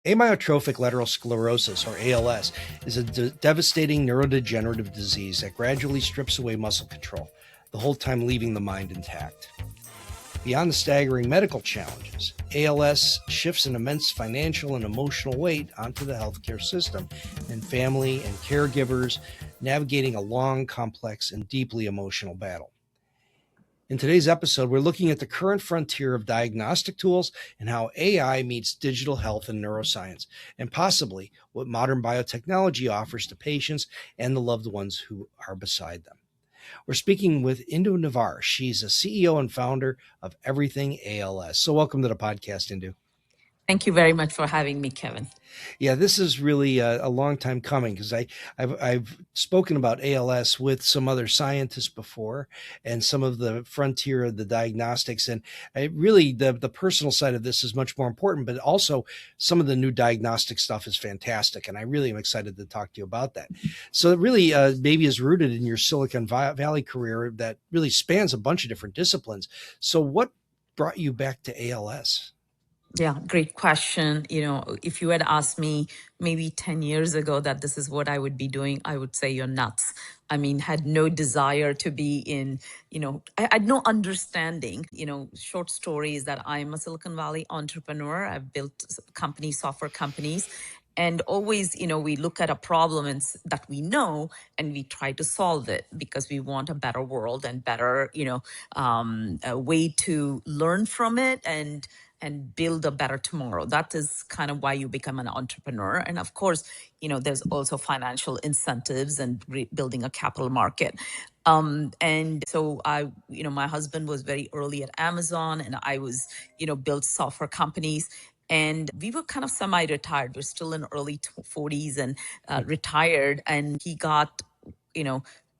Amyotrophic lateral sclerosis, or ALS, is a devastating neurodegenerative disease that gradually strips away muscle control, the whole time leaving the mind intact. Beyond the staggering medical challenges, ALS shifts an immense financial and emotional weight onto the healthcare system and family and caregivers navigating a long, complex, and deeply emotional battle. In today's episode, we're looking at the current frontier of diagnostic tools and how AI meets digital health and neuroscience, and possibly what modern biotechnology offers to patients and the loved ones who are beside them. We're speaking with Indo Navar. She's a CEO and founder of Everything ALS. So welcome to the podcast, Indu. Thank you very much for having me, Kevin. Yeah, this is really a long time coming because I've spoken about ALS with some other scientists before and some of the frontier of the diagnostics. And really, the personal side of this is much more important, but also some of the new diagnostic stuff is fantastic. And I really am excited to talk to you about that. So it really maybe is rooted in your Silicon Valley career that really spans a bunch of different disciplines. So what brought you back to ALS? Yeah, great question. If you had asked me maybe 10 years ago that this is what I would be doing, I would say you're nuts. I mean, had no desire to be in, I had no understanding. Short story is that I'm a Silicon Valley entrepreneur. I've built companies, software companies. And always, we look at a problem that we know and we try to solve it because we want a better world and better, a way to learn from it and build a better tomorrow. That is kind of why you become an entrepreneur. And of course, there's also financial incentives and building a capital market. And so my husband was very early at Amazon and I was, built software companies. And we were kind of semi-retired. We're still in early 40s and retired. And he got,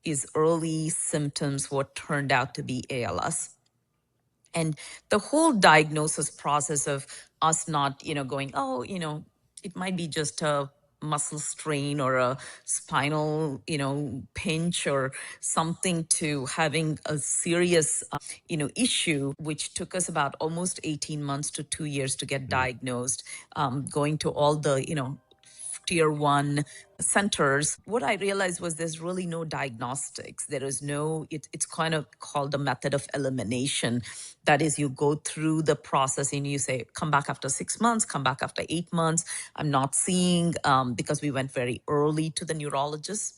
his early symptoms, what turned out to be ALS. And the whole diagnosis process of us not, going, it might be just a muscle strain or a spinal, pinch or something to having a serious, issue, which took us about almost 18 months to 2 years to get diagnosed, going to all the, tier one centers. What I realized was there's really no diagnostics. There is no, it's kind of called the method of elimination. That is, you go through the process and you say, come back after 6 months, come back after 8 months. I'm not seeing, because we went very early to the neurologist.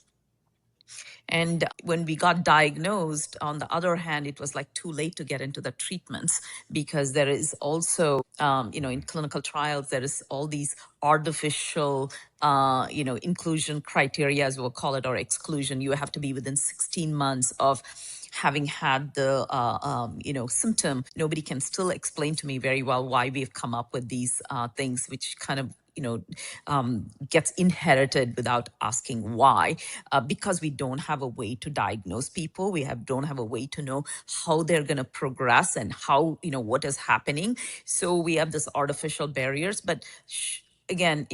And when we got diagnosed, on the other hand, it was like too late to get into the treatments because there is also, in clinical trials, there is all these artificial, inclusion criteria, as we'll call it, or exclusion. You have to be within 16 months of having had the, symptom. Nobody can still explain to me very well why we've come up with these things, which kind of gets inherited without asking why, because we don't have a way to diagnose people. We don't have a way to know how they're going to progress and how, what is happening. So we have this artificial barriers, but again,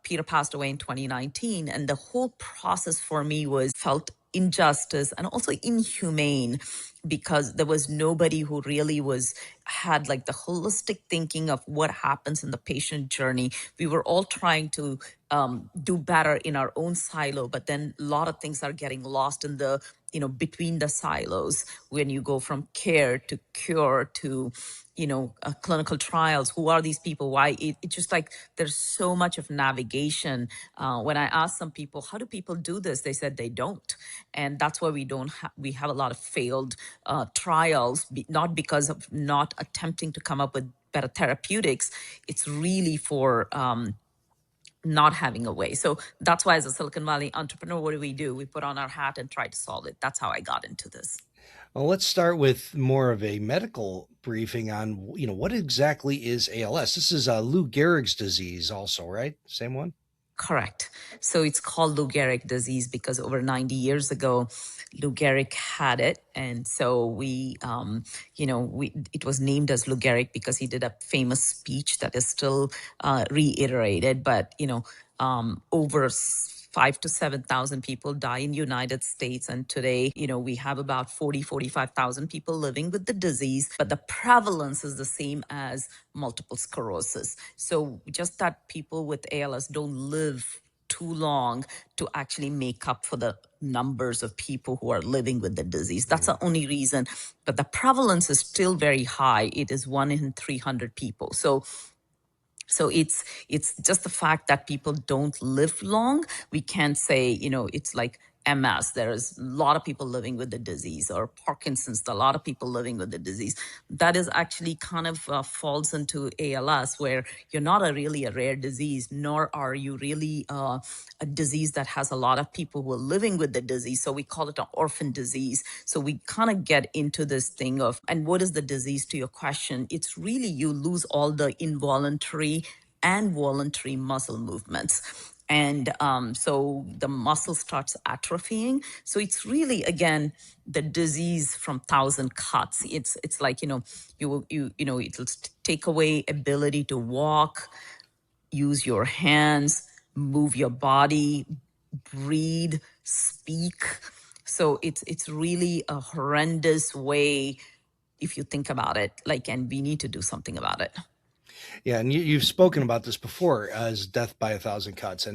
Peter passed away in 2019, and the whole process for me felt injustice and also inhumane because there was nobody who really had like the holistic thinking of what happens in the patient journey. We were all trying to do better in our own silo, but then a lot of things are getting lost in the, between the silos when you go from care to cure to, clinical trials. Who are these people? Why? It's just like there's so much of navigation. When I asked some people, how do people do this? They said they don't. And that's why we have a lot of failed trials, not because of not attempting to come up with better therapeutics. It's really for not having a way. So that's why as a Silicon Valley entrepreneur, what do? We put on our hat and try to solve it. That's how I got into this. Well, let's start with more of a medical briefing on, what exactly is ALS? This is Lou Gehrig's disease also, right? Same one? Correct. So it's called Lou Gehrig disease because over 90 years ago, Lou Gehrig had it. And so it was named as Lou Gehrig because he did a famous speech that is still reiterated. But, over 5 to 7,000 people die in United States. And today, we have about 45,000 people living with the disease, but the prevalence is the same as multiple sclerosis. So just that people with ALS don't live too long to actually make up for the numbers of people who are living with the disease. That's the only reason. But the prevalence is still very high. It is 1 in 300 people. So it's just the fact that people don't live long. We can't say, it's like MS. There is a lot of people living with the disease, or Parkinson's, a lot of people living with the disease. That is actually kind of falls into ALS, where you're not really a rare disease, nor are you really a disease that has a lot of people who are living with the disease. So we call it an orphan disease. So we kind of get into this thing of, and what is the disease, to your question? It's really, you lose all the involuntary and voluntary muscle movements. And so the muscle starts atrophying. So it's really, again, the disease from 1,000 cuts. It's like, it'll take away ability to walk, use your hands, move your body, breathe, speak. So it's really a horrendous way, if you think about it, and we need to do something about it. Yeah, and you've spoken about this before as death by 1,000 cuts,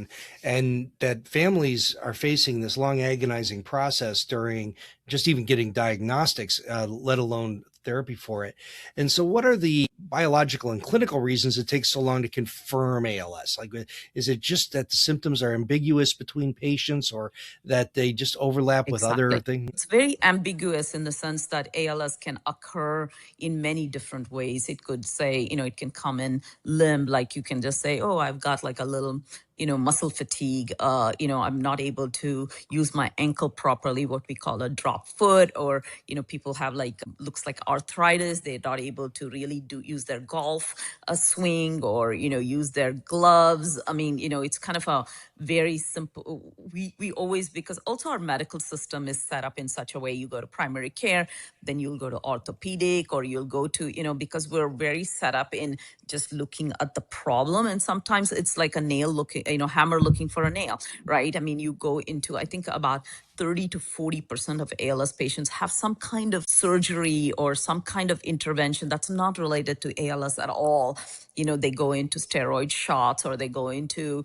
and that families are facing this long, agonizing process during just even getting diagnostics, let alone therapy for it. And so, what are the biological and clinical reasons it takes so long to confirm ALS? Like, is it just that the symptoms are ambiguous between patients, or that they just overlap with other Exactly. things? It's very ambiguous in the sense that ALS can occur in many different ways. It could say, it can come in limb, like you can just say, oh, I've got like a little, muscle fatigue. I'm not able to use my ankle properly, what we call a drop foot, or, people have looks like arthritis. They're not able to really use their golf swing, or, use their gloves. I mean, it's kind of a very simple, we always, because also our medical system is set up in such a way, you go to primary care, then you'll go to orthopedic, or you'll go to, because we're very set up in just looking at the problem. And sometimes it's like a nail looking, hammer looking for a nail, right? I mean, you go into, I think about 30 to 40% of ALS patients have some kind of surgery or some kind of intervention that's not related to ALS at all. They go into steroid shots, or they go into,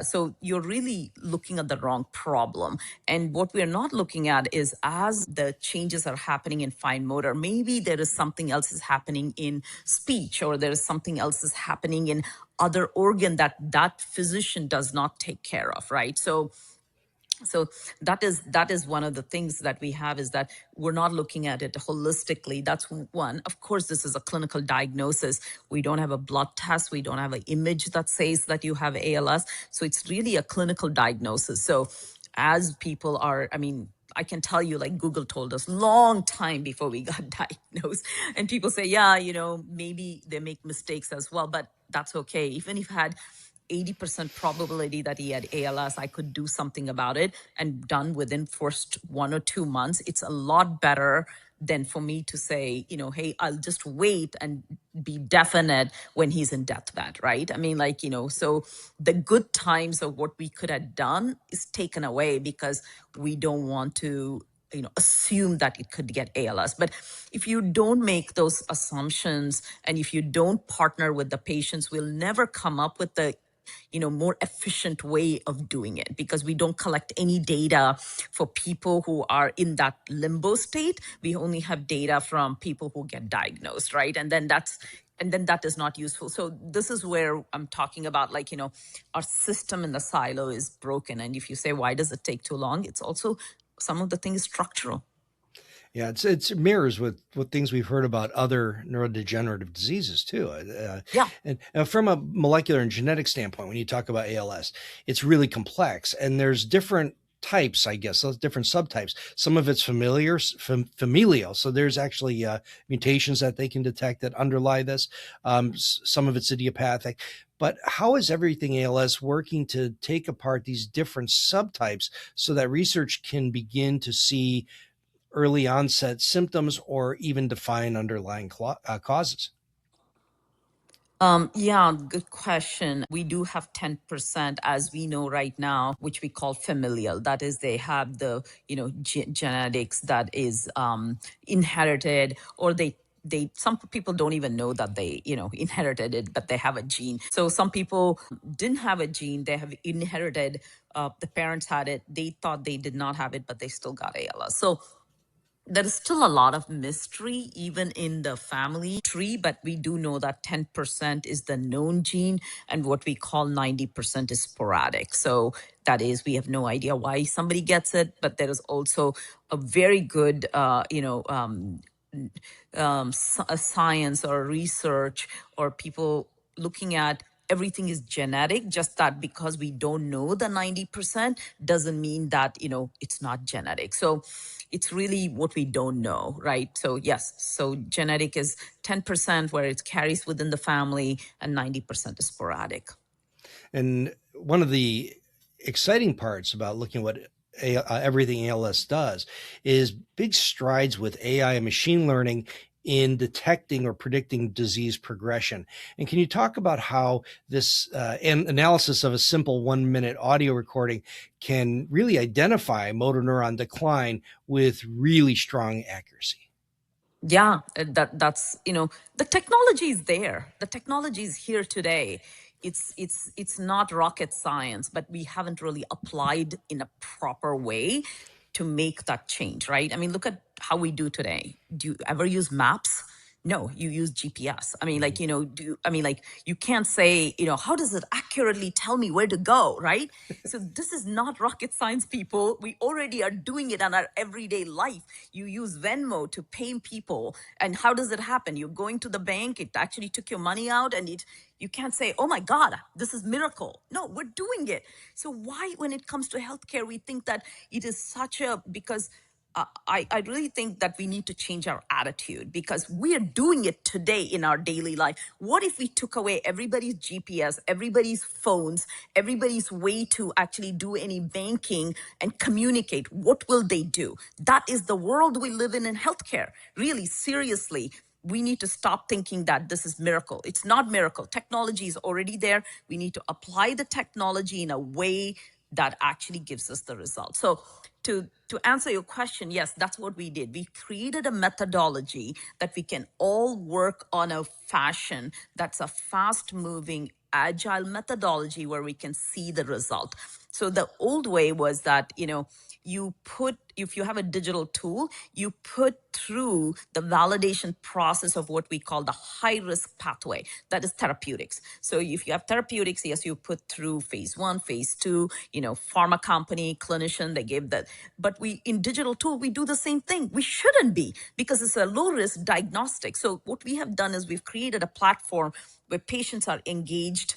so you're really looking at the wrong problem. And what we're not looking at is, as the changes are happening in fine motor, maybe there is something else is happening in speech, or there is something else is happening in other organ that physician does not take care of, right? So that is one of the things that we have, is that we're not looking at it holistically. That's one. Of course, this is a clinical diagnosis. We don't have a blood test. We don't have an image that says that you have ALS. So it's really a clinical diagnosis. So as people are, I mean, I can tell you, like Google told us long time before we got diagnosed. And people say, yeah, maybe they make mistakes as well, but that's okay. Even if you had 80% probability that he had ALS, I could do something about it, and done within first 1 or 2 months. It's a lot better than for me to say, hey, I'll just wait and be definite when he's in deathbed, right? I mean, so the good times of what we could have done is taken away, because we don't want to assume that it could get ALS. But if you don't make those assumptions, and if you don't partner with the patients, we'll never come up with the more efficient way of doing it, because we don't collect any data for people who are in that limbo state. We only have data from people who get diagnosed, right? And then that is not useful. So this is where I'm talking about, our system in the silo is broken. And if you say, why does it take too long? It's also, some of the things structural. Yeah, it mirrors with what things we've heard about other neurodegenerative diseases too. Yeah. And from a molecular and genetic standpoint, when you talk about ALS, it's really complex, and there's different types, I guess, those different subtypes. Some of it's familial, so there's actually mutations that they can detect that underlie this. Some of it's idiopathic. But how is everything ALS working to take apart these different subtypes so that research can begin to see early onset symptoms or even define underlying causes? Yeah, good question. We do have 10% as we know right now, which we call familial. That is, they have the, genetics that is inherited, or some people don't even know that they, inherited it, but they have a gene. So some people didn't have a gene, they have inherited, the parents had it, they thought they did not have it, but they still got ALS. So there is still a lot of mystery even in the family tree, but we do know that 10% is the known gene and what we call 90% is sporadic. So that is, we have no idea why somebody gets it, but there is also a very good, a science or research or people looking at everything is genetic. Just that because we don't know the 90% doesn't mean that it's not genetic. So it's really what we don't know, right? So yes, so genetic is 10% where it carries within the family and 90% is sporadic. And one of the exciting parts about looking at what everything ALS does is big strides with AI and machine learning in detecting or predicting disease progression. And can you talk about how this analysis of a simple 1-minute audio recording can really identify motor neuron decline with really strong accuracy? Yeah, that's the technology is there. The technology is here today. It's not rocket science, but we haven't really applied in a proper way to make that change, right? I mean, look at how we do today. Do you ever use maps? No, you use GPS. I mean, you can't say, how does it accurately tell me where to go, right? So this is not rocket science, people. We already are doing it in our everyday life. You use Venmo to pay people. And how does it happen? You're going to the bank, it actually took your money out, and you can't say, oh my God, this is miracle. No, we're doing it. So why, when it comes to healthcare, we think that it is because I really think that we need to change our attitude because we are doing it today in our daily life. What if we took away everybody's GPS, everybody's phones, everybody's way to actually do any banking and communicate? What will they do? That is the world we live in healthcare. Really, seriously. We need to stop thinking that this is miracle. It's not miracle. Technology is already there. We need to apply the technology in a way that actually gives us the result. So to answer your question, yes, that's what we did. We created a methodology that we can all work on a fashion that's a fast moving, agile methodology where we can see the result. So the old way was that, if you have a digital tool, you put through the validation process of what we call the high risk pathway. That is therapeutics. So if you have therapeutics, yes, you put through phase 1, phase 2, pharma company, clinician, they gave that. But in digital tool, we do the same thing. We shouldn't be because it's a low risk diagnostic. So what we have done is we've created a platform where patients are engaged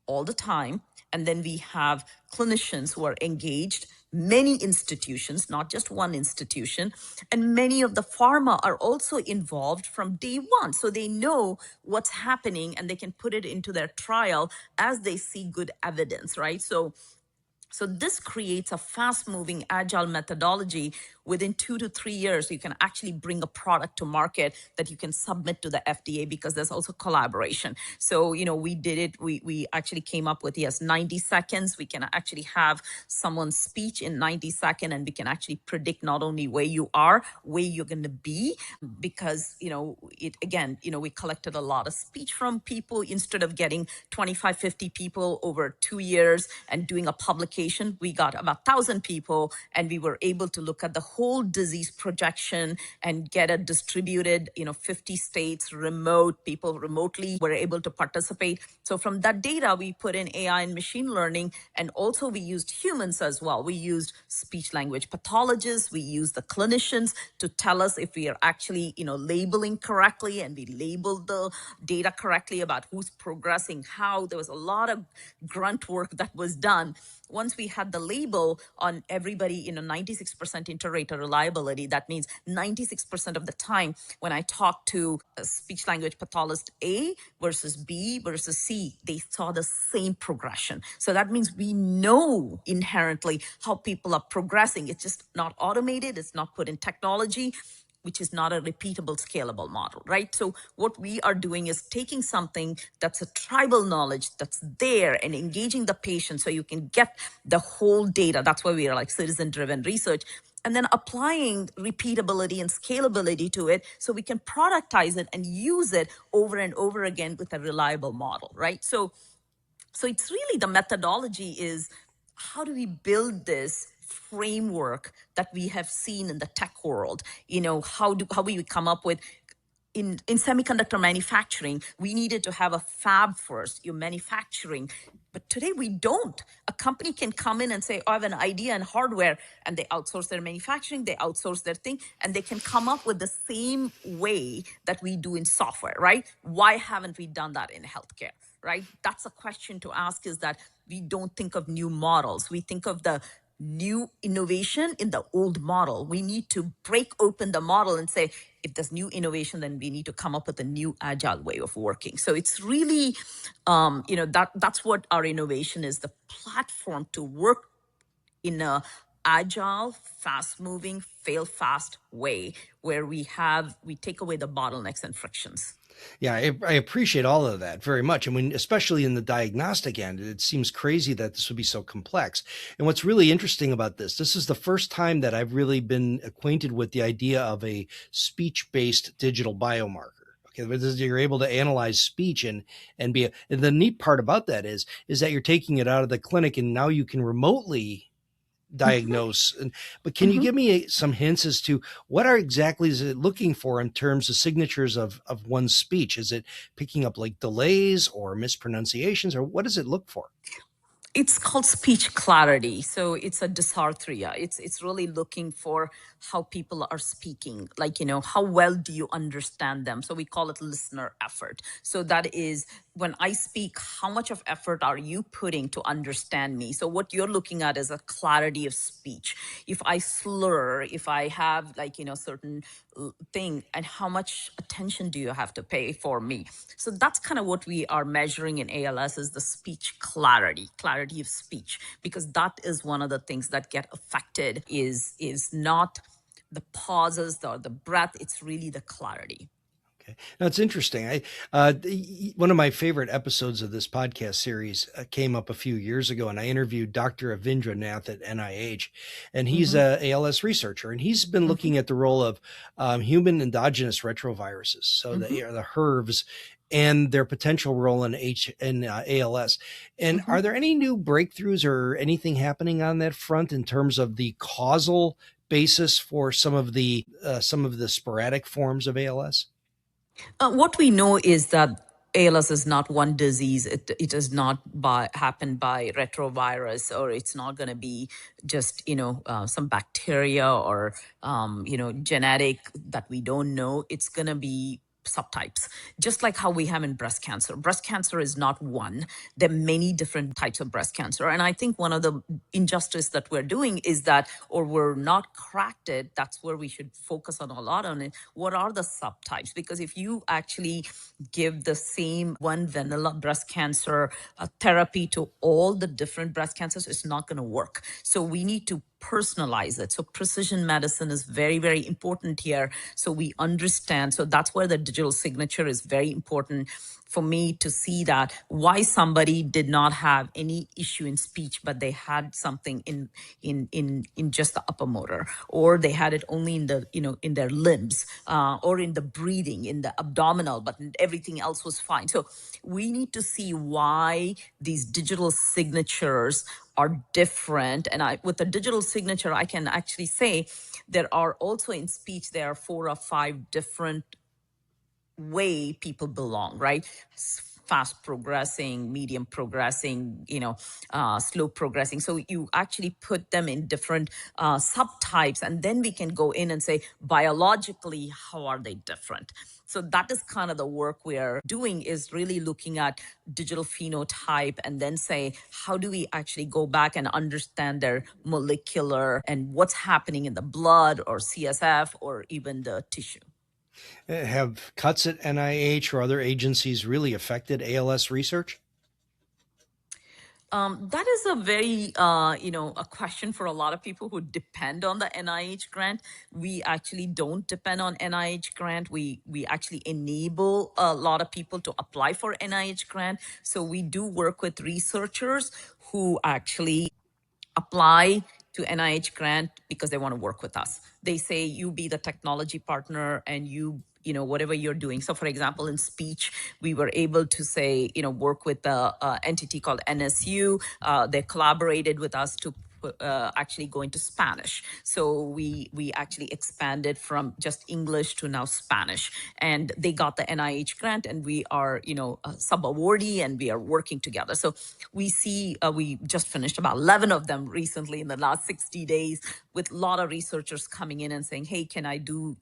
all the time. And then we have clinicians who are engaged, many institutions, not just one institution. And many of the pharma are also involved from day one. So they know what's happening and they can put it into their trial as they see good evidence, right? So this creates a fast-moving, agile methodology. Within 2 to 3 years, you can actually bring a product to market that you can submit to the FDA because there's also collaboration. So, we did it. We actually came up with, 90 seconds. We can actually have someone's speech in 90 seconds, and we can actually predict not only where you are, where you're going to be, because, we collected a lot of speech from people. Instead of getting 25, 50 people over 2 years and doing a publication, we got about 1,000 people, and we were able to look at the whole disease projection and get a distributed, 50 states, remote, people remotely were able to participate. So from that data, we put in AI and machine learning, and also we used humans as well. We used speech language pathologists, we used the clinicians to tell us if we are actually, labeling correctly, and we labeled the data correctly about who's progressing, how. There was a lot of grunt work that was done. Once we had the label on everybody, 96% inter-rater reliability, that means 96% of the time when I talk to a speech language pathologist A versus B versus C, they saw the same progression. So that means we know inherently how people are progressing. It's just not automated. It's not put in technology. which is not a repeatable, scalable model, right? So what we are doing is taking something that's a tribal knowledge that's there and engaging the patient so you can get the whole data. That's why we are like citizen-driven research, and then applying repeatability and scalability to it so we can productize it and use it over and over again with a reliable model, right? So it's really the methodology is how do we build this framework that we have seen in the tech world? How we come up with in semiconductor manufacturing, we needed to have a fab first, your manufacturing. But today we don't. A company can come in and say, oh, I have an idea in hardware, and they outsource their manufacturing, they outsource their thing, and they can come up with the same way that we do in software, right? Why haven't we done that in healthcare, right? That's a question to ask, is that we don't think of new models. We think of the new innovation in the old model. We need to break open the model and say, if there's new innovation, then we need to come up with a new agile way of working. So it's really, that's what our innovation is, the platform to work in a agile, fast-moving, fail-fast way where we take away the bottlenecks and frictions. Yeah, I appreciate all of that very much. I mean, especially in the diagnostic end, it seems crazy that this would be so complex. And what's really interesting about this is the first time that I've really been acquainted with the idea of a speech-based digital biomarker. Okay, you're able to analyze speech and and the neat part about that is that you're taking it out of the clinic and now you can remotely diagnose. But can you give me some hints as to what exactly is it looking for in terms of signatures of one's speech? Is it picking up like delays or mispronunciations, or what does it look for? It's called speech clarity. So it's a dysarthria. It's really looking for how people are speaking, like, how well do you understand them? So we call it listener effort. So that is when I speak, how much of effort are you putting to understand me? So what you're looking at is a clarity of speech. If I slur, if I have certain thing, and how much attention do you have to pay for me? So that's kind of what we are measuring in ALS, is the speech clarity of speech, because that is one of the things that get affected is not the pauses or the breath, it's really the clarity. Okay. Now it's interesting. One of my favorite episodes of this podcast series came up a few years ago, and I interviewed Dr. Avindra Nath at NIH, and he's a ALS researcher, and he's been looking at the role of human endogenous retroviruses, so the HERVs, and their potential role in ALS. And are there any new breakthroughs or anything happening on that front in terms of the causal basis for some of the sporadic forms of ALS? What we know is that ALS is not one disease. It does not happen by retrovirus, or it's not going to be just some bacteria or genetic that we don't know. It's going to be subtypes, just like how we have in breast cancer. Breast cancer is not one. There are many different types of breast cancer. And I think one of the injustice that we're doing is that, or we're not cracked it, that's where we should focus on a lot on it. What are the subtypes? Because if you actually give the same one vanilla breast cancer therapy to all the different breast cancers, it's not going to work. So we need to personalize it. So precision medicine is very, very important here. So we understand. So that's where the digital signature is very important for me to see that why somebody did not have any issue in speech, but they had something in just the upper motor, or they had it only in the in their limbs, or in the breathing, in the abdominal, but everything else was fine. So we need to see why these digital signatures are different. And with the digital signature, I can actually say there are also in speech, there are 4 or 5 different way people belong, right? Fast progressing, medium progressing, slow progressing. So you actually put them in different subtypes, and then we can go in and say, biologically, how are they different? So that is kind of the work we're doing, is really looking at digital phenotype and then say, how do we actually go back and understand their molecular and what's happening in the blood or CSF or even the tissue. Have cuts at NIH or other agencies really affected ALS research? That is a very, a question for a lot of people who depend on the NIH grant. We actually don't depend on NIH grant. We actually enable a lot of people to apply for NIH grant. So we do work with researchers who actually apply to NIH grant because they want to work with us. They say you be the technology partner and whatever you're doing. So for example, in speech, we were able to say, work with the entity called NSU. They collaborated with us to actually go into Spanish. So we actually expanded from just English to now Spanish, and they got the NIH grant, and we are a sub awardee, and we are working together. So we just finished about 11 of them recently in the last 60 days, with a lot of researchers coming in and saying, hey, can I do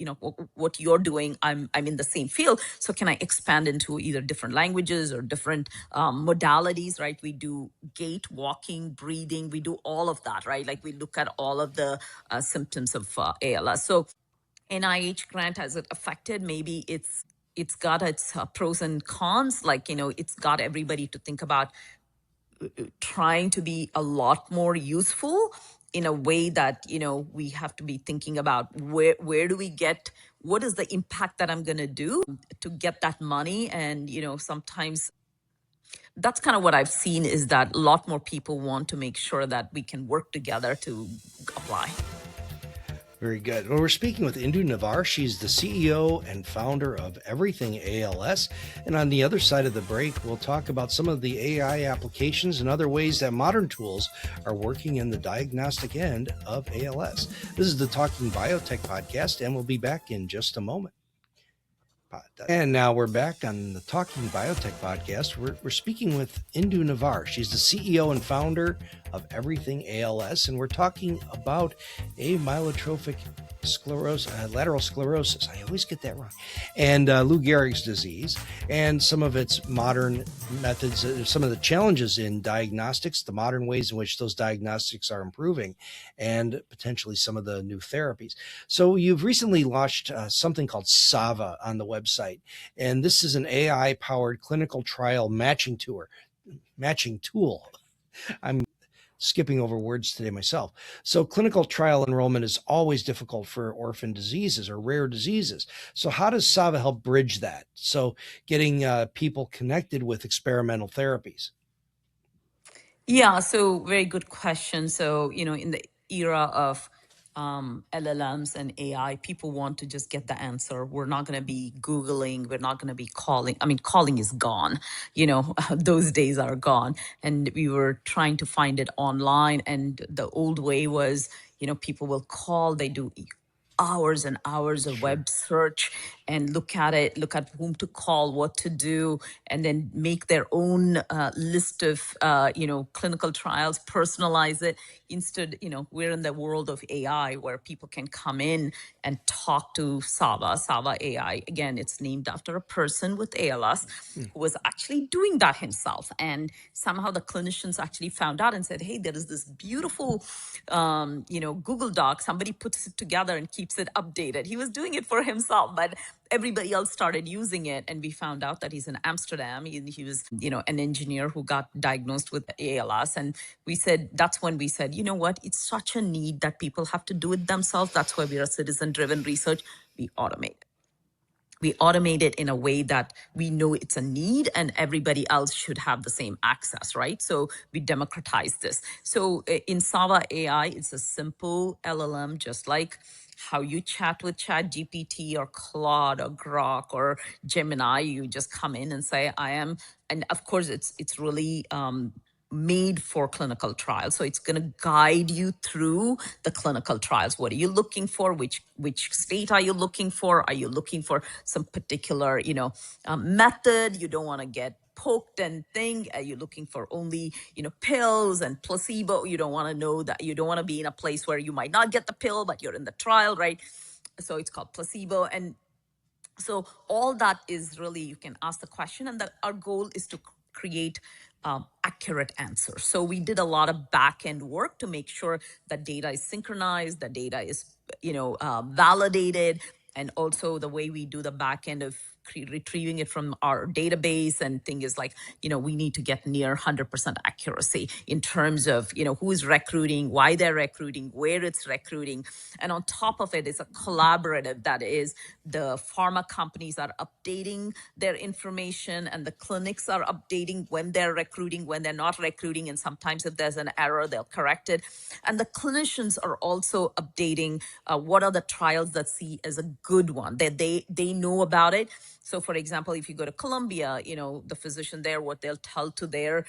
what you're doing? I'm in the same field, so can I expand into either different languages or different modalities, right? We do gait, walking, breathing, we do all of that, right? Like we look at all of the symptoms of ALS. So NIH grant, has it affected? Maybe it's got its pros and cons. Like, it's got everybody to think about trying to be a lot more useful in a way that we have to be thinking about where do we get, what is the impact that I'm going to do to get that money. And sometimes that's kind of what I've seen, is that a lot more people want to make sure that we can work together to apply. Very good. Well, we're speaking with Indo Navar. She's the CEO and founder of Everything ALS. And on the other side of the break, we'll talk about some of the AI applications and other ways that modern tools are working in the diagnostic end of ALS. This is the Talking Biotech podcast, and we'll be back in just a moment. And now we're back on the Talking Biotech podcast. We're speaking with Indo Navar. She's the CEO and founder of Everything ALS, and we're talking about amyotrophic lateral sclerosis. I always get that wrong. And Lou Gehrig's disease, and some of its modern methods, some of the challenges in diagnostics, the modern ways in which those diagnostics are improving, and potentially some of the new therapies. So you've recently launched something called SAVA on the website, and this is an AI-powered clinical trial matching tool. I'm skipping over words today myself. So clinical trial enrollment is always difficult for orphan diseases or rare diseases. So how does SAVA help bridge that? So getting people connected with experimental therapies. Yeah, so very good question. So, in the era of LLMs and AI, people want to just get the answer. We're not going to be Googling. We're not going to be calling. I mean, calling is gone. Those days are gone. And we were trying to find it online. And the old way was, people will call, they do hours and hours of web search and look at whom to call, what to do, and then make their own list of clinical trials, personalize it. Instead, we're in the world of AI where people can come in and talk to SAVA AI. Again, it's named after a person with ALS who was actually doing that himself, and somehow the clinicians actually found out and said, hey, there is this beautiful Google Doc. Somebody puts it together and keeps it updated. He was doing it for himself, but everybody else started using it, and we found out that he's in Amsterdam. He was an engineer who got diagnosed with ALS, and that's when we said, you know what, it's such a need that people have to do it themselves. That's why we're a citizen-driven research. We automate it in a way that we know it's a need and everybody else should have the same access, right? So we democratize this. So in SAVA AI, it's a simple LLM, just like how you chat with ChatGPT or Claude or Grok or Gemini. You just come in and say, I am, and of course it's really made for clinical trials. So it's going to guide you through the clinical trials. What are you looking for? Which state are you looking for? Are you looking for some particular, method? You don't want to get poked and thing. Are you looking for only, pills and placebo? You don't want to know that. You don't want to be in a place where you might not get the pill, but you're in the trial, right? So it's called placebo. And so all that is really, you can ask the question, and our goal is to create accurate answers. So we did a lot of back end work to make sure that data is synchronized, the data is validated, and also the way we do the back end of retrieving it from our database, and thing is like, we need to get near 100% accuracy in terms of, who is recruiting, why they're recruiting, where it's recruiting. And on top of it is a collaborative, that is, the pharma companies are updating their information and the clinics are updating when they're recruiting, when they're not recruiting, and sometimes if there's an error, they'll correct it. And the clinicians are also updating what are the trials that see as a good one, that they know about it. So for example, if you go to Colombia, the physician there, what they'll tell to their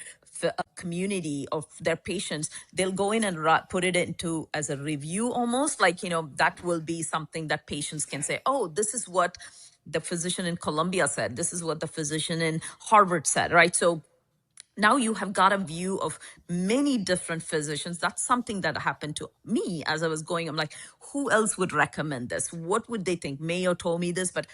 community of their patients, they'll go in and put it into as a review, almost like, that will be something that patients can say, oh, this is what the physician in Colombia said, this is what the physician in Harvard said, right? So now you have got a view of many different physicians. That's something that happened to me as I was going. I'm like, who else would recommend this? What would they think? Mayo told me this, but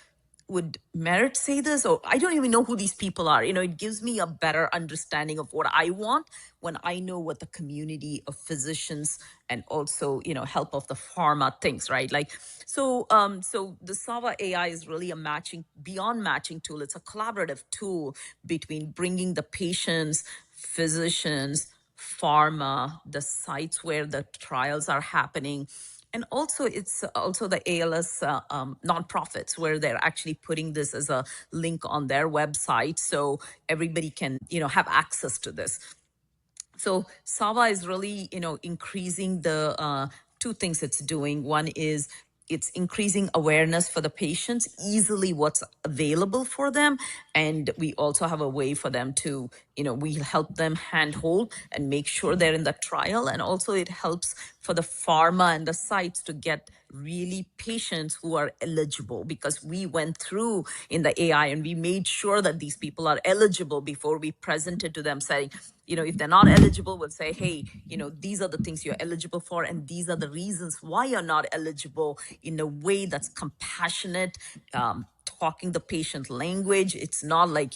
would Merit say this? Or I don't even know who these people are. It gives me a better understanding of what I want when I know what the community of physicians and also, help of the pharma thinks, right? Like, so the Sava AI is really a beyond matching tool. It's a collaborative tool between bringing the patients, physicians, pharma, the sites where the trials are happening, and also it's also the ALS nonprofits, where they're actually putting this as a link on their website, so everybody can have access to this. So Sava is really, increasing the two things it's doing. One is it's increasing awareness for the patients, easily what's available for them. And we also have a way for them to, we help them handhold and make sure they're in the trial. And also it helps for the pharma and the sites to get really patients who are eligible, because we went through in the AI and we made sure that these people are eligible before we presented to them, saying, if they're not eligible, we'll say, hey, these are the things you're eligible for, and these are the reasons why you're not eligible, in a way that's compassionate, talking the patient language. It's not like,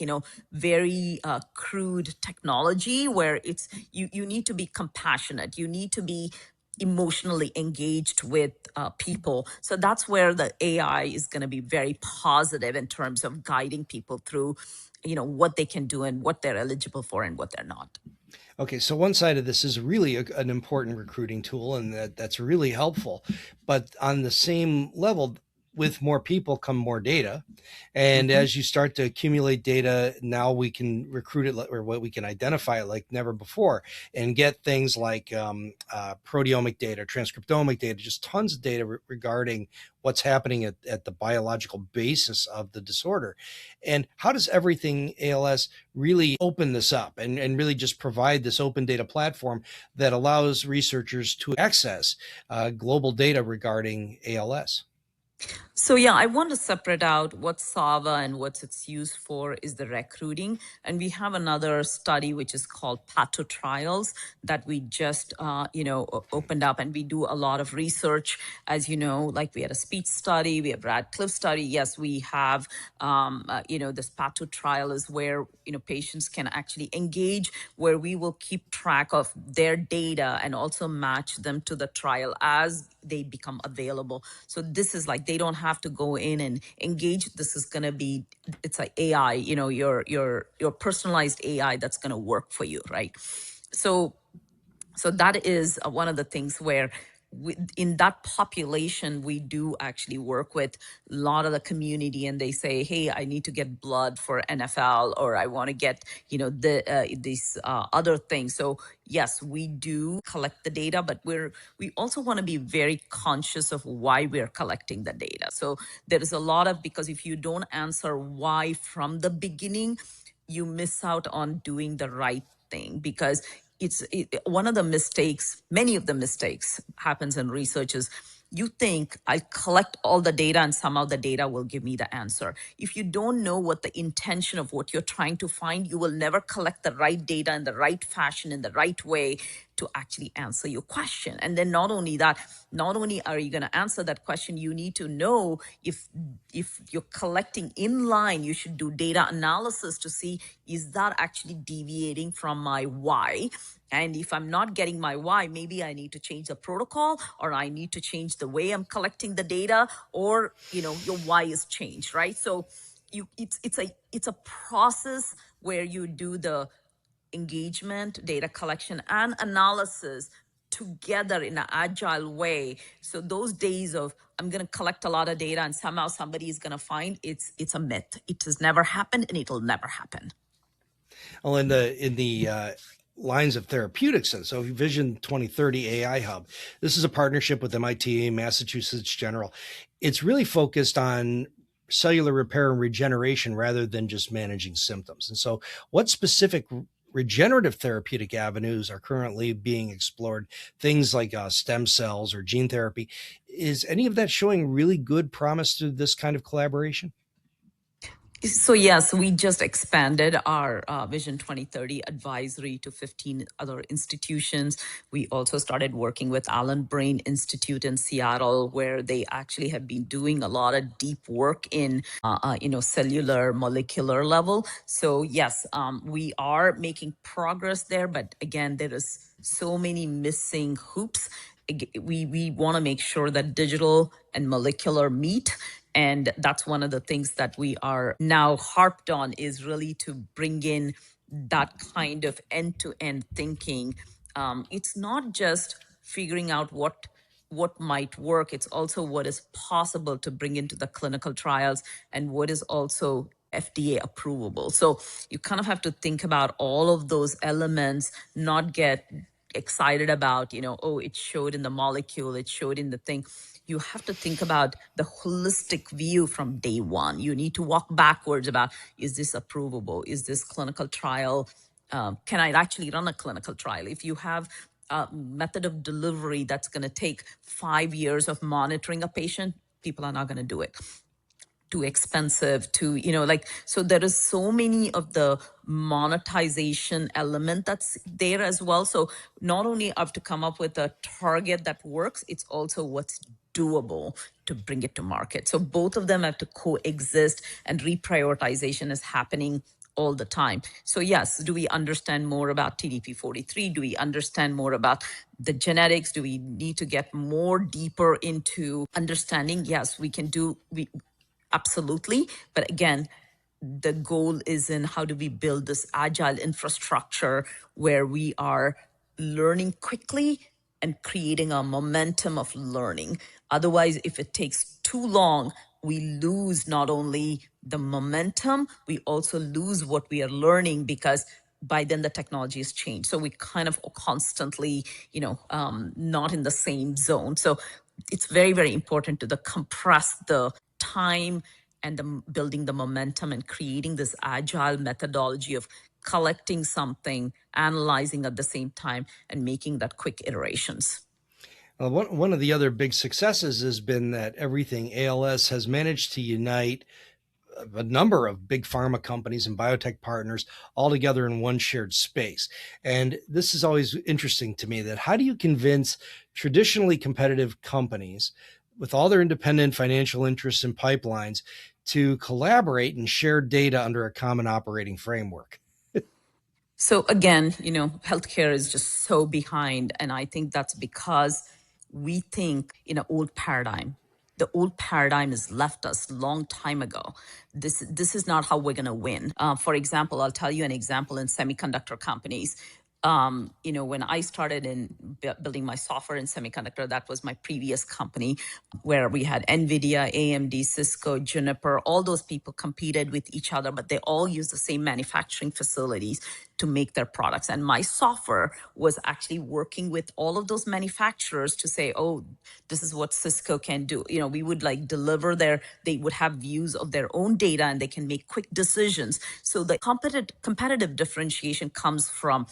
very crude technology where it's, you need to be compassionate. You need to be emotionally engaged with people. So that's where the AI is going to be very positive in terms of guiding people through, what they can do and what they're eligible for and what they're not. Okay, so one side of this is really an important recruiting tool, and that's really helpful. But on the same level, with more people come more data. And as you start to accumulate data, now we can recruit it, or what we can identify it like never before, and get things like proteomic data, transcriptomic data, just tons of data regarding what's happening at the biological basis of the disorder. And how does everything ALS really open this up and really just provide this open data platform that allows researchers to access global data regarding ALS? So yeah, I want to separate out what Sava and what it's used for is the recruiting. And we have another study which is called Pato Trials that we just, opened up, and we do a lot of research. As you know, like we had a speech study, we have Radcliffe study. Yes, we have, this Pato trial is where, patients can actually engage, where we will keep track of their data and also match them to the trial as they become available. So this is like, they don't have to go in and engage. This is going to be, it's like AI, your personalized AI that's going to work for you, right? So that is one of the things where in that population, we do actually work with a lot of the community, and they say, hey, I need to get blood for NFL, or I want to get, these other things. So yes, we do collect the data, but we also want to be very conscious of why we're collecting the data. So there is a lot of, because if you don't answer why from the beginning, you miss out on doing the right thing. Because one of the mistakes, many of the mistakes happens in research is, you think I'll collect all the data and somehow the data will give me the answer. If you don't know what the intention of what you're trying to find, you will never collect the right data in the right fashion, in the right way to actually answer your question. And then not only that, not only are you going to answer that question, you need to know if you're collecting in line, you should do data analysis to see, is that actually deviating from my why? And if I'm not getting my why, maybe I need to change the protocol, or I need to change the way I'm collecting the data, or, your why is changed, right? So it's a process where you do the engagement, data collection, and analysis together in an agile way. So those days of I'm going to collect a lot of data and somehow somebody is going to find it's a myth. It has never happened and it'll never happen. Well, in the lines of therapeutics, so Vision 2030 AI Hub, this is a partnership with MIT, Massachusetts General. It's really focused on cellular repair and regeneration rather than just managing symptoms. And so, what specific regenerative therapeutic avenues are currently being explored? Things like stem cells or gene therapy. Is any of that showing really good promise through this kind of collaboration? So yes, we just expanded our Vision 2030 advisory to 15 other institutions. We also started working with Allen Brain Institute in Seattle, where they actually have been doing a lot of deep work in, cellular, molecular level. So yes, we are making progress there, but again, there is so many missing hoops. We want to make sure that digital and molecular meet. And that's one of the things that we are now harped on, is really to bring in that kind of end-to-end thinking. It's not just figuring out what might work, it's also what is possible to bring into the clinical trials and what is also FDA approvable. So you kind of have to think about all of those elements, not get excited about, oh, it showed in the molecule, it showed in the thing. You have to think about the holistic view from day one. You need to walk backwards about, is this approvable? Is this clinical trial? Can I actually run a clinical trial? If you have a method of delivery that's going to take 5 years of monitoring a patient, people are not going to do it. Too expensive, so there is so many of the monetization element that's there as well. So not only have to come up with a target that works, it's also what's doable to bring it to market. So both of them have to coexist, and reprioritization is happening all the time. So yes, do we understand more about TDP-43? Do we understand more about the genetics? Do we need to get more deeper into understanding? Yes, we can do. Absolutely. But again, the goal is in how do we build this agile infrastructure where we are learning quickly and creating a momentum of learning. Otherwise, if it takes too long, we lose not only the momentum, we also lose what we are learning, because by then the technology has changed. So we kind of constantly, not in the same zone. So it's very, very important to compress the time and building the momentum and creating this agile methodology of collecting something, analyzing at the same time, and making that quick iterations. One of the other big successes has been that Everything ALS has managed to unite a number of big pharma companies and biotech partners all together in one shared space. And this is always interesting to me, that how do you convince traditionally competitive companies with all their independent financial interests and pipelines to collaborate and share data under a common operating framework? So again, healthcare is just so behind. And I think that's because we think in an old paradigm. The old paradigm has left us long time ago. This is not how we're going to win. For example, I'll tell you an example in semiconductor companies. When I started in building my software in semiconductor, that was my previous company, where we had NVIDIA, AMD, Cisco, Juniper, all those people competed with each other, but they all use the same manufacturing facilities to make their products. And my software was actually working with all of those manufacturers to say, oh, this is what Cisco can do. We would deliver they would have views of their own data and they can make quick decisions. So the competitive differentiation comes from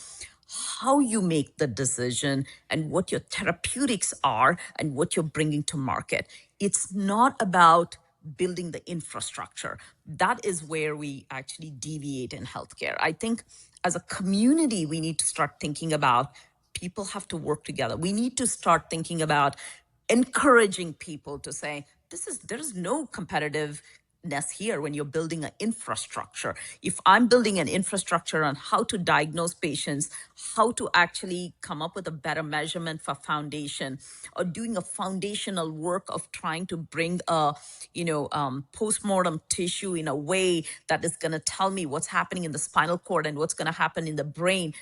how you make the decision and what your therapeutics are and what you're bringing to market. It's not about building the infrastructure. That is where we actually deviate in healthcare. I think as a community, we need to start thinking about people have to work together. We need to start thinking about encouraging people to say, there is no competitive here when you're building an infrastructure. If I'm building an infrastructure on how to diagnose patients, how to actually come up with a better measurement for foundation, or doing a foundational work of trying to bring a postmortem tissue in a way that is going to tell me what's happening in the spinal cord and what's going to happen in the brain,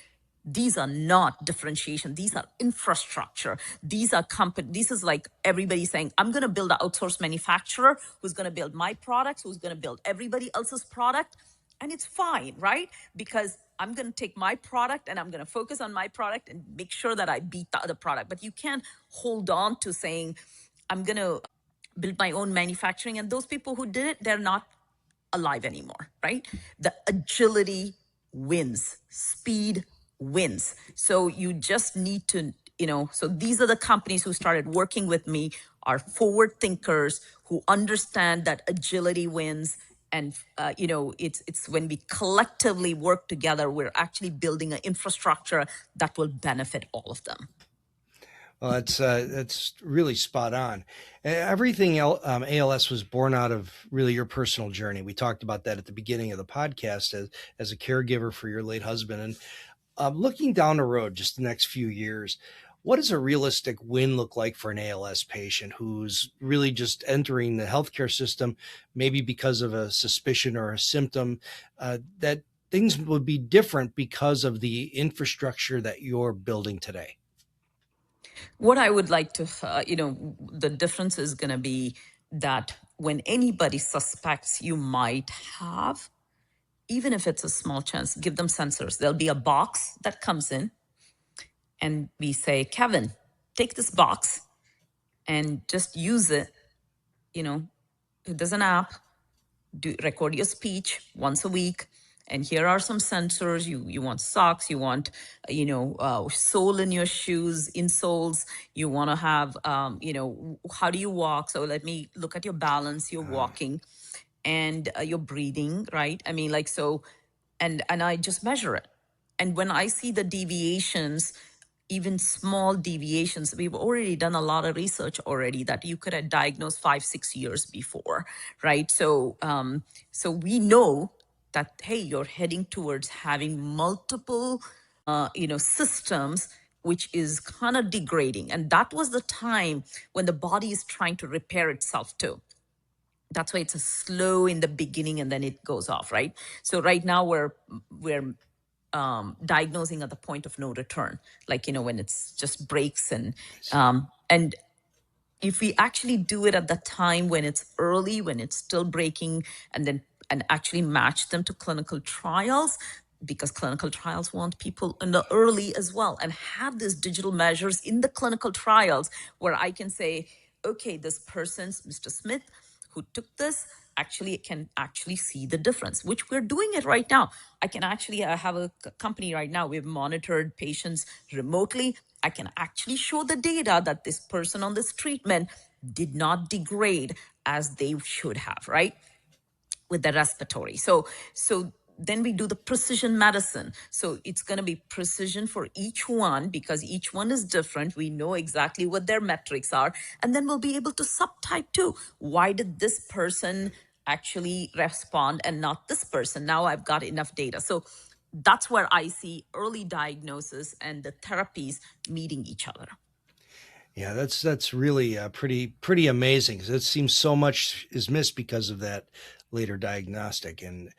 these are not differentiation. These are infrastructure. These are company. This is like everybody saying, I'm going to build an outsourced manufacturer who's going to build my products, who's going to build everybody else's product. And it's fine, right? Because I'm going to take my product and I'm going to focus on my product and make sure that I beat the other product. But you can't hold on to saying, I'm going to build my own manufacturing. And those people who did it, they're not alive anymore, right? The agility wins, speed wins. So you just need to, so these are the companies who started working with me, are forward thinkers who understand that agility wins. And, it's when we collectively work together, we're actually building an infrastructure that will benefit all of them. Well, that's really spot on. Everything ALS was born out of really your personal journey. We talked about that at the beginning of the podcast as a caregiver for your late husband. And looking down the road, just the next few years, what does a realistic win look like for an ALS patient who's really just entering the healthcare system, maybe because of a suspicion or a symptom, that things would be different because of the infrastructure that you're building today? What I would like to, the difference is going to be that when anybody suspects you might have, even if it's a small chance, give them sensors. There'll be a box that comes in, and we say, Kevin, take this box and just use it. There's an app, record your speech once a week. And here are some sensors. You want socks, you want, sole in your shoes, insoles. You want to have, how do you walk? So let me look at your balance, your walking, and your breathing, right? I mean, and I just measure it. And when I see the deviations, even small deviations, we've already done a lot of research already that you could have diagnosed 5-6 years before, right? So we know that, hey, you're heading towards having multiple systems, which is kind of degrading. And that was the time when the body is trying to repair itself too. That's why it's a slow in the beginning and then it goes off, right? So right now we're diagnosing at the point of no return, when it's just breaks. And if we actually do it at the time when it's early, when it's still breaking, and actually match them to clinical trials, because clinical trials want people in the early as well, and have these digital measures in the clinical trials where I can say, okay, this person's Mr. Smith who took this can actually see the difference, which we're doing it right now. I can actually have a company right now. We've monitored patients remotely. I can actually show the data that this person on this treatment did not degrade as they should have, right? With the respiratory. So then we do the precision medicine. So it's going to be precision for each one because each one is different. We know exactly what their metrics are. And then we'll be able to subtype too. Why did this person actually respond and not this person? Now I've got enough data. So that's where I see early diagnosis and the therapies meeting each other. Yeah, that's really pretty amazing. It seems so much is missed because of that later diagnostic. And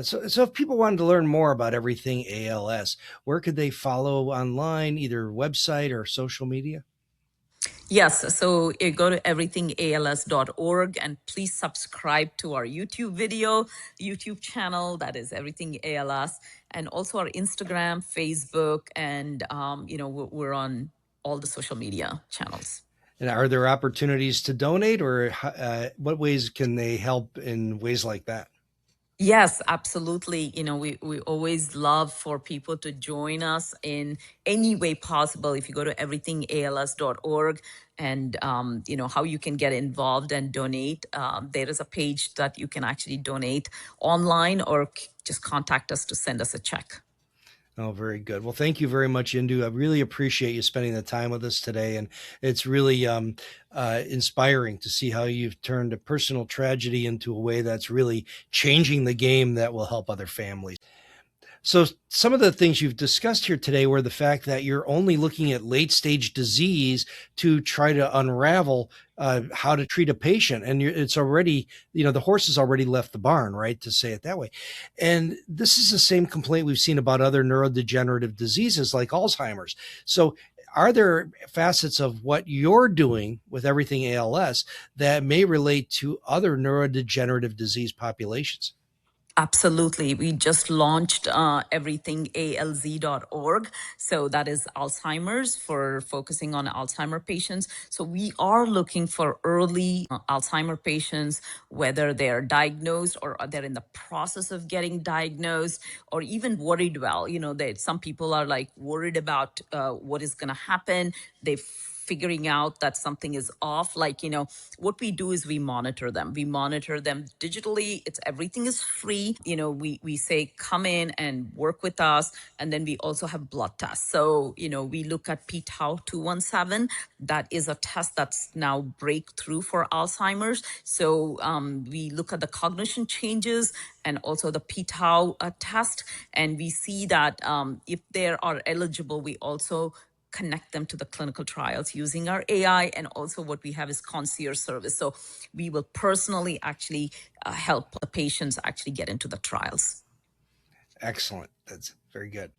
so if people wanted to learn more about everything ALS, where could they follow online, either website or social media? Yes, so you go to everythingals.org and please subscribe to our YouTube channel, that is Everything ALS, and also our Instagram, Facebook, and we're on all the social media channels. And are there opportunities to donate, or what ways can they help in ways like that? Yes, absolutely. We always love for people to join us in any way possible. If you go to everythingals.org and, how you can get involved and donate, there is a page that you can actually donate online or just contact us to send us a check. Oh, very good. Well, thank you very much, Indu. I really appreciate you spending the time with us today. And it's really inspiring to see how you've turned a personal tragedy into a way that's really changing the game that will help other families. So, some of the things you've discussed here today were the fact that you're only looking at late stage disease to try to unravel how to treat a patient. And it's already, the horse has already left the barn, right? To say it that way. And this is the same complaint we've seen about other neurodegenerative diseases like Alzheimer's. So, are there facets of what you're doing with everything ALS that may relate to other neurodegenerative disease populations? Absolutely. We just launched everythingalz.org. So that is Alzheimer's, for focusing on Alzheimer patients. So we are looking for early Alzheimer patients, whether they're diagnosed or they're in the process of getting diagnosed or even worried. Well, some people are like worried about what is going to happen. They figuring out that something is off. What we do is we monitor them digitally. Everything is free. We say come in and work with us. And then we also have blood tests. So we look at p-tau 217. That is a test that's now breakthrough for Alzheimer's. So we look at the cognition changes and also the p-tau test, and we see that if they are eligible, we also connect them to the clinical trials using our AI. And also what we have is concierge service. So we will personally actually help the patients actually get into the trials. Excellent. That's very good.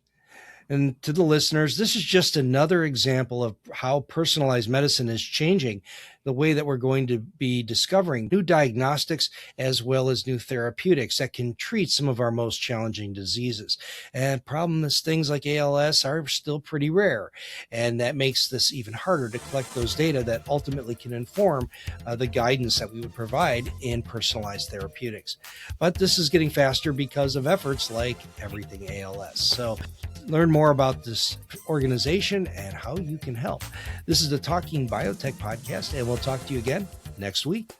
And to the listeners, this is just another example of how personalized medicine is changing the way that we're going to be discovering new diagnostics as well as new therapeutics that can treat some of our most challenging diseases. And problem is things like ALS are still pretty rare. And that makes this even harder to collect those data that ultimately can inform the guidance that we would provide in personalized therapeutics. But this is getting faster because of efforts like Everything ALS. So learn more about this organization and how you can help. This is the Talking Biotech podcast, and we'll talk to you again next week.